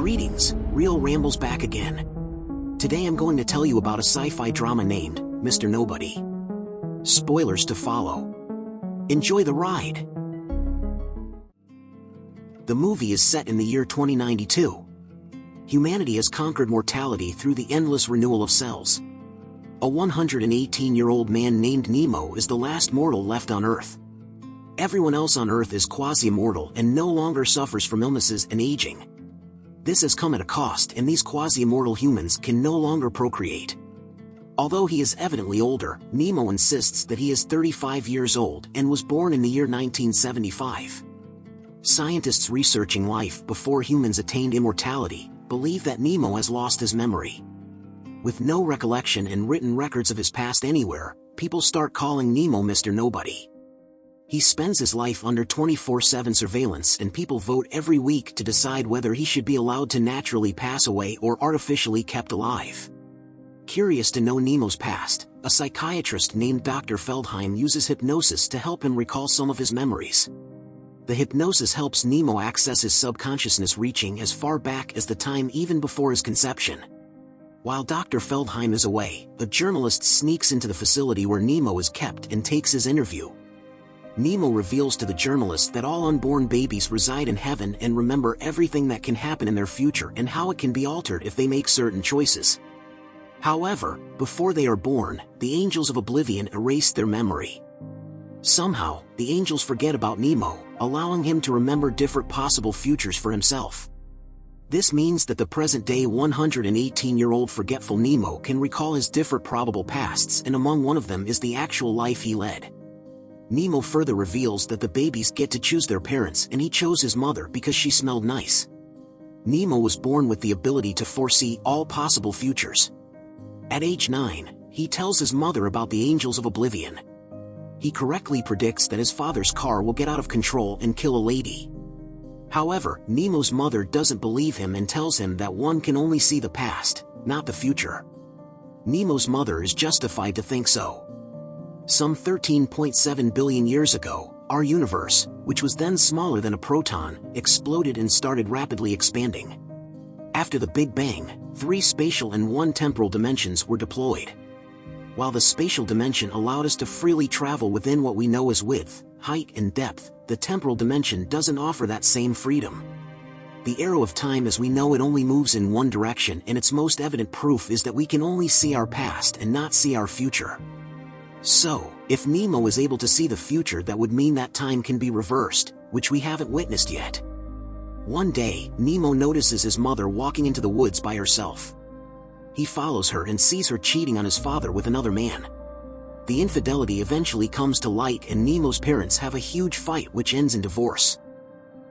Greetings, Real Rambles back again. Today I'm going to tell you about a sci-fi drama named Mr. Nobody. Spoilers to follow. Enjoy the ride. The movie is set in the year 2092. Humanity has conquered mortality through the endless renewal of cells. A 118-year-old man named Nemo is the last mortal left on Earth. Everyone else on Earth is quasi-immortal and no longer suffers from illnesses and aging. This has come at a cost, and these quasi-immortal humans can no longer procreate. Although he is evidently older, Nemo insists that he is 35 years old and was born in the year 1975. Scientists researching life before humans attained immortality believe that Nemo has lost his memory. With no recollection and written records of his past anywhere, people start calling Nemo Mr. Nobody. He spends his life under 24/7 surveillance, and people vote every week to decide whether he should be allowed to naturally pass away or artificially kept alive. Curious to know Nemo's past, a psychiatrist named Dr. Feldheim uses hypnosis to help him recall some of his memories. The hypnosis helps Nemo access his subconsciousness, reaching as far back as the time even before his conception. While Dr. Feldheim is away, a journalist sneaks into the facility where Nemo is kept and takes his interview. Nemo reveals to the journalist that all unborn babies reside in heaven and remember everything that can happen in their future and how it can be altered if they make certain choices. However, before they are born, the angels of oblivion erase their memory. Somehow, the angels forget about Nemo, allowing him to remember different possible futures for himself. This means that the present-day 118-year-old forgetful Nemo can recall his different probable pasts, and among one of them is the actual life he led. Nemo further reveals that the babies get to choose their parents, and he chose his mother because she smelled nice. Nemo was born with the ability to foresee all possible futures. At age 9, he tells his mother about the angels of oblivion. He correctly predicts that his father's car will get out of control and kill a lady. However, Nemo's mother doesn't believe him and tells him that one can only see the past, not the future. Nemo's mother is justified to think so. Some 13.7 billion years ago, our universe, which was then smaller than a proton, exploded and started rapidly expanding. After the Big Bang, 3 spatial and 1 temporal dimensions were deployed. While the spatial dimension allowed us to freely travel within what we know as width, height and depth, the temporal dimension doesn't offer that same freedom. The arrow of time as we know it only moves in one direction, and its most evident proof is that we can only see our past and not see our future. So, if Nemo is able to see the future, that would mean that time can be reversed, which we haven't witnessed yet. One day, Nemo notices his mother walking into the woods by herself. He follows her and sees her cheating on his father with another man. The infidelity eventually comes to light, and Nemo's parents have a huge fight which ends in divorce.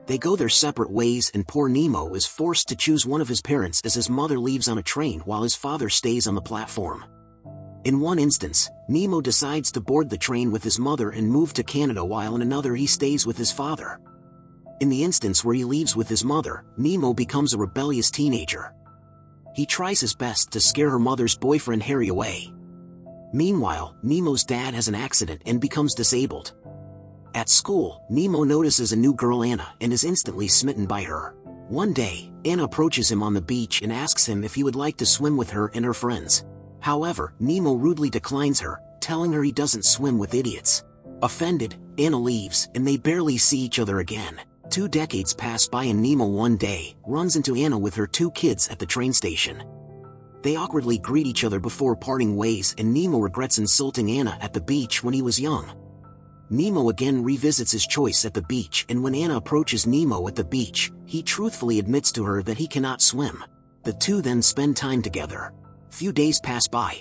They go their separate ways, and poor Nemo is forced to choose one of his parents as his mother leaves on a train while his father stays on the platform. In one instance, Nemo decides to board the train with his mother and move to Canada, while in another he stays with his father. In the instance where he leaves with his mother, Nemo becomes a rebellious teenager. He tries his best to scare her mother's boyfriend Harry away. Meanwhile, Nemo's dad has an accident and becomes disabled. At school, Nemo notices a new girl, Anna, and is instantly smitten by her. One day, Anna approaches him on the beach and asks him if he would like to swim with her and her friends. However, Nemo rudely declines her, telling her he doesn't swim with idiots. Offended, Anna leaves, and they barely see each other again. 2 decades pass by, and Nemo one day runs into Anna with her 2 kids at the train station. They awkwardly greet each other before parting ways, and Nemo regrets insulting Anna at the beach when he was young. Nemo again revisits his choice at the beach, and when Anna approaches Nemo at the beach, he truthfully admits to her that he cannot swim. The two then spend time together. Few days pass by.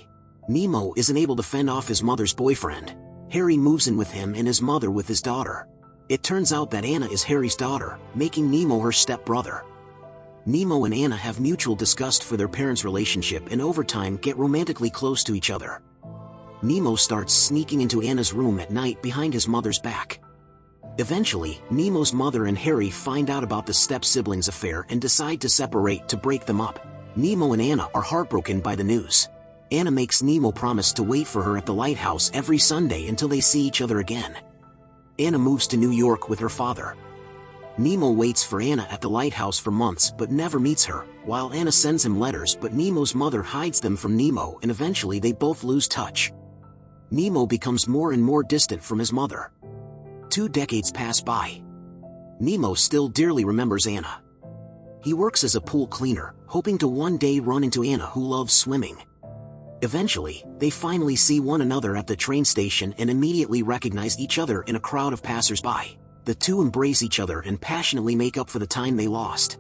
Nemo isn't able to fend off his mother's boyfriend. Harry moves in with him and his mother with his daughter. It turns out that Anna is Harry's daughter, making Nemo her stepbrother. Nemo and Anna have mutual disgust for their parents' relationship, and over time get romantically close to each other. Nemo starts sneaking into Anna's room at night behind his mother's back. Eventually, Nemo's mother and Harry find out about the step-siblings affair and decide to separate to break them up. Nemo and Anna are heartbroken by the news. Anna makes Nemo promise to wait for her at the lighthouse every Sunday until they see each other again. Anna moves to New York with her father. Nemo waits for Anna at the lighthouse for months but never meets her, while Anna sends him letters but Nemo's mother hides them from Nemo, and eventually they both lose touch. Nemo becomes more and more distant from his mother. 2 decades pass by. Nemo still dearly remembers Anna. He works as a pool cleaner, hoping to one day run into Anna, who loves swimming. Eventually, they finally see one another at the train station and immediately recognize each other in a crowd of passers-by. The two embrace each other and passionately make up for the time they lost.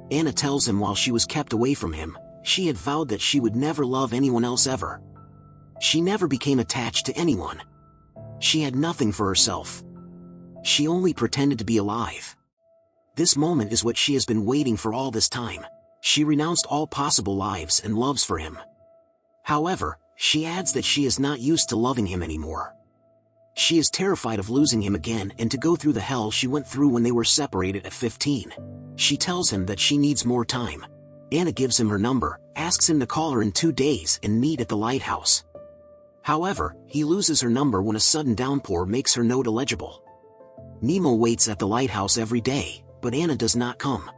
Anna tells him while she was kept away from him, she had vowed that she would never love anyone else ever. She never became attached to anyone. She had nothing for herself. She only pretended to be alive. This moment is what she has been waiting for all this time. She renounced all possible lives and loves for him. However, she adds that she is not used to loving him anymore. She is terrified of losing him again and to go through the hell she went through when they were separated at 15. She tells him that she needs more time. Anna gives him her number, asks him to call her in 2 days and meet at the lighthouse. However, he loses her number when a sudden downpour makes her note illegible. Nemo waits at the lighthouse every day, but Anna does not come.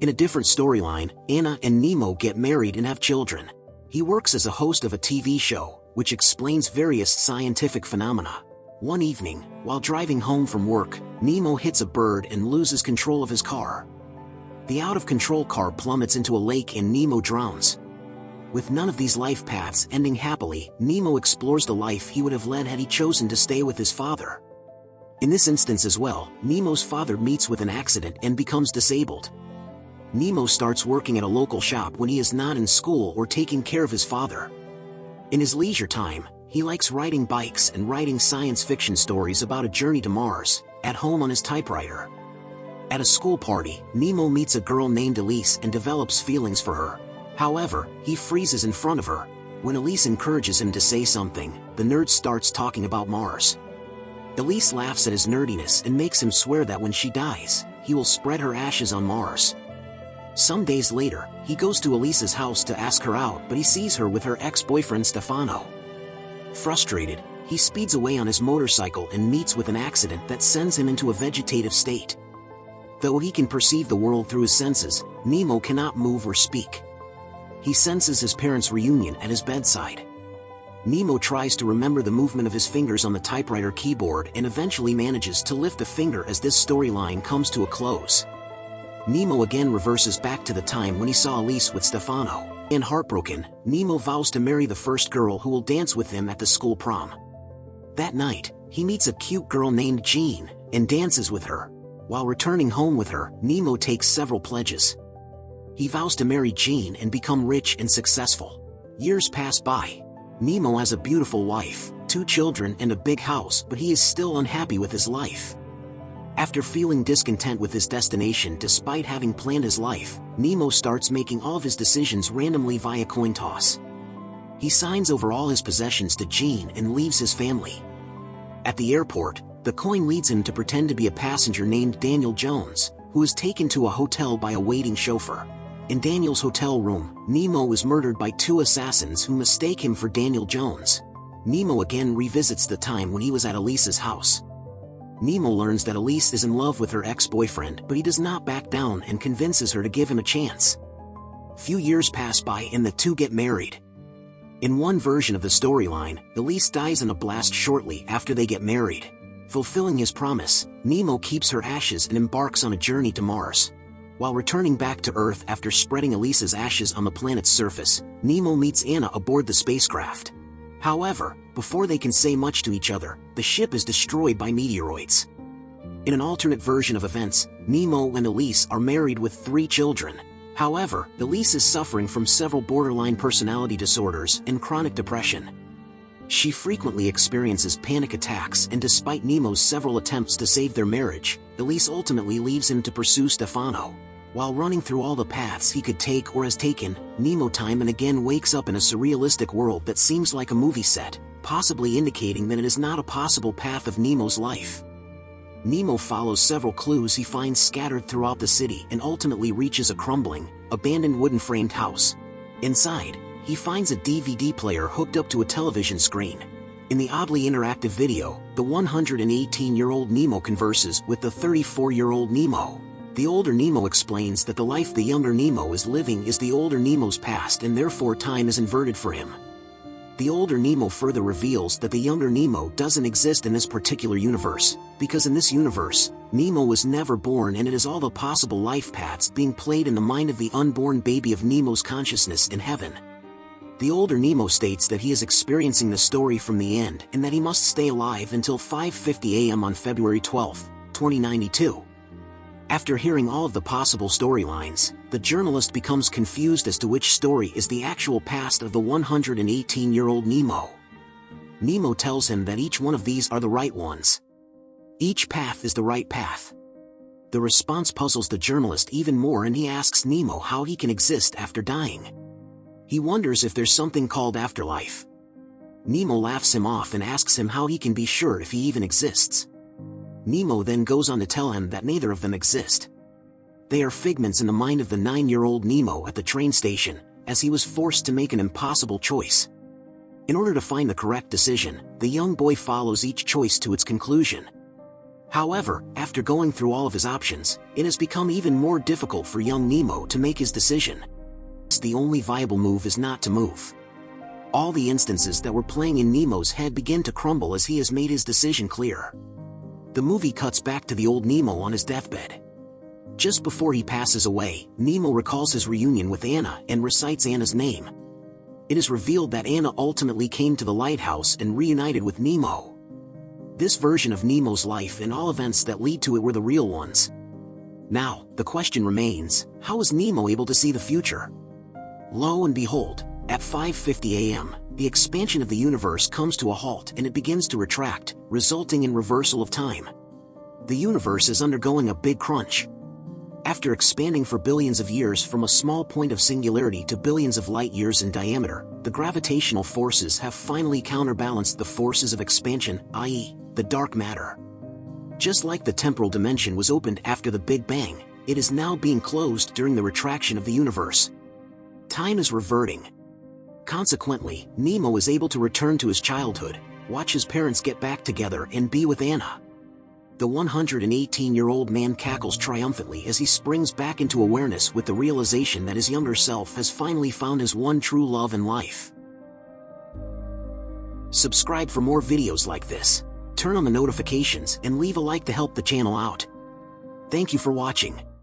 In a different storyline, Anna and Nemo get married and have children. He works as a host of a TV show, which explains various scientific phenomena. One evening, while driving home from work, Nemo hits a bird and loses control of his car. The out-of-control car plummets into a lake and Nemo drowns. With none of these life paths ending happily, Nemo explores the life he would have led had he chosen to stay with his father. In this instance as well, Nemo's father meets with an accident and becomes disabled. Nemo starts working at a local shop when he is not in school or taking care of his father. In his leisure time, he likes riding bikes and writing science fiction stories about a journey to Mars, at home on his typewriter. At a school party, Nemo meets a girl named Elise and develops feelings for her. However, he freezes in front of her. When Elise encourages him to say something, the nerd starts talking about Mars. Elise laughs at his nerdiness and makes him swear that when she dies, he will spread her ashes on Mars. Some days later, he goes to Elise's house to ask her out, but he sees her with her ex-boyfriend Stefano. Frustrated, he speeds away on his motorcycle and meets with an accident that sends him into a vegetative state. Though he can perceive the world through his senses, Nemo cannot move or speak. He senses his parents' reunion at his bedside. Nemo tries to remember the movement of his fingers on the typewriter keyboard and eventually manages to lift a finger as this storyline comes to a close. Nemo again reverses back to the time when he saw Elise with Stefano, and heartbroken, Nemo vows to marry the first girl who will dance with him at the school prom. That night, he meets a cute girl named Jean, and dances with her. While returning home with her, Nemo takes several pledges. He vows to marry Jean and become rich and successful. Years pass by. Nemo has a beautiful wife, 2 children and a big house, but he is still unhappy with his life. After feeling discontent with his destination despite having planned his life, Nemo starts making all of his decisions randomly via coin toss. He signs over all his possessions to Jean and leaves his family. At the airport, the coin leads him to pretend to be a passenger named Daniel Jones, who is taken to a hotel by a waiting chauffeur. In Daniel's hotel room, Nemo is murdered by 2 assassins who mistake him for Daniel Jones. Nemo again revisits the time when he was at Elise's house. Nemo learns that Elise is in love with her ex-boyfriend, but he does not back down and convinces her to give him a chance. Few years pass by and the two get married. In one version of the storyline, Elise dies in a blast shortly after they get married. Fulfilling his promise, Nemo keeps her ashes and embarks on a journey to Mars. While returning back to Earth after spreading Elise's ashes on the planet's surface, Nemo meets Anna aboard the spacecraft. However, before they can say much to each other, the ship is destroyed by meteoroids. In an alternate version of events, Nemo and Elise are married with 3 children. However, Elise is suffering from several borderline personality disorders and chronic depression. She frequently experiences panic attacks, and despite Nemo's several attempts to save their marriage, Elise ultimately leaves him to pursue Stefano. While running through all the paths he could take or has taken, Nemo time and again wakes up in a surrealistic world that seems like a movie set, possibly indicating that it is not a possible path of Nemo's life. Nemo follows several clues he finds scattered throughout the city and ultimately reaches a crumbling, abandoned wooden-framed house. Inside, he finds a DVD player hooked up to a television screen. In the oddly interactive video, the 118-year-old Nemo converses with the 34-year-old Nemo. The older Nemo explains that the life the younger Nemo is living is the older Nemo's past and therefore time is inverted for him. The older Nemo further reveals that the younger Nemo doesn't exist in this particular universe, because in this universe, Nemo was never born and it is all the possible life paths being played in the mind of the unborn baby of Nemo's consciousness in heaven. The older Nemo states that he is experiencing the story from the end and that he must stay alive until 5:50 a.m. on February 12, 2092. After hearing all of the possible storylines, the journalist becomes confused as to which story is the actual past of the 118-year-old Nemo. Nemo tells him that each one of these are the right ones. Each path is the right path. The response puzzles the journalist even more and he asks Nemo how he can exist after dying. He wonders if there's something called afterlife. Nemo laughs him off and asks him how he can be sure if he even exists. Nemo then goes on to tell him that neither of them exist. They are figments in the mind of the 9-year-old Nemo at the train station, as he was forced to make an impossible choice. In order to find the correct decision, the young boy follows each choice to its conclusion. However, after going through all of his options, it has become even more difficult for young Nemo to make his decision. The only viable move is not to move. All the instances that were playing in Nemo's head begin to crumble as he has made his decision clear. The movie cuts back to the old Nemo on his deathbed. Just before he passes away, Nemo recalls his reunion with Anna and recites Anna's name. It is revealed that Anna ultimately came to the lighthouse and reunited with Nemo. This version of Nemo's life and all events that lead to it were the real ones. Now, the question remains, how is Nemo able to see the future? Lo and behold, at 5:50 a.m., the expansion of the universe comes to a halt and it begins to retract, resulting in reversal of time. The universe is undergoing a big crunch. After expanding for billions of years from a small point of singularity to billions of light years in diameter, the gravitational forces have finally counterbalanced the forces of expansion, i.e., the dark matter. Just like the temporal dimension was opened after the Big Bang, it is now being closed during the retraction of the universe. Time is reverting. Consequently, Nemo is able to return to his childhood, watch his parents get back together and be with Anna. The 118-year-old man cackles triumphantly as he springs back into awareness with the realization that his younger self has finally found his one true love in life. Subscribe for more videos like this, turn on the notifications and leave a like to help the channel out. Thank you for watching.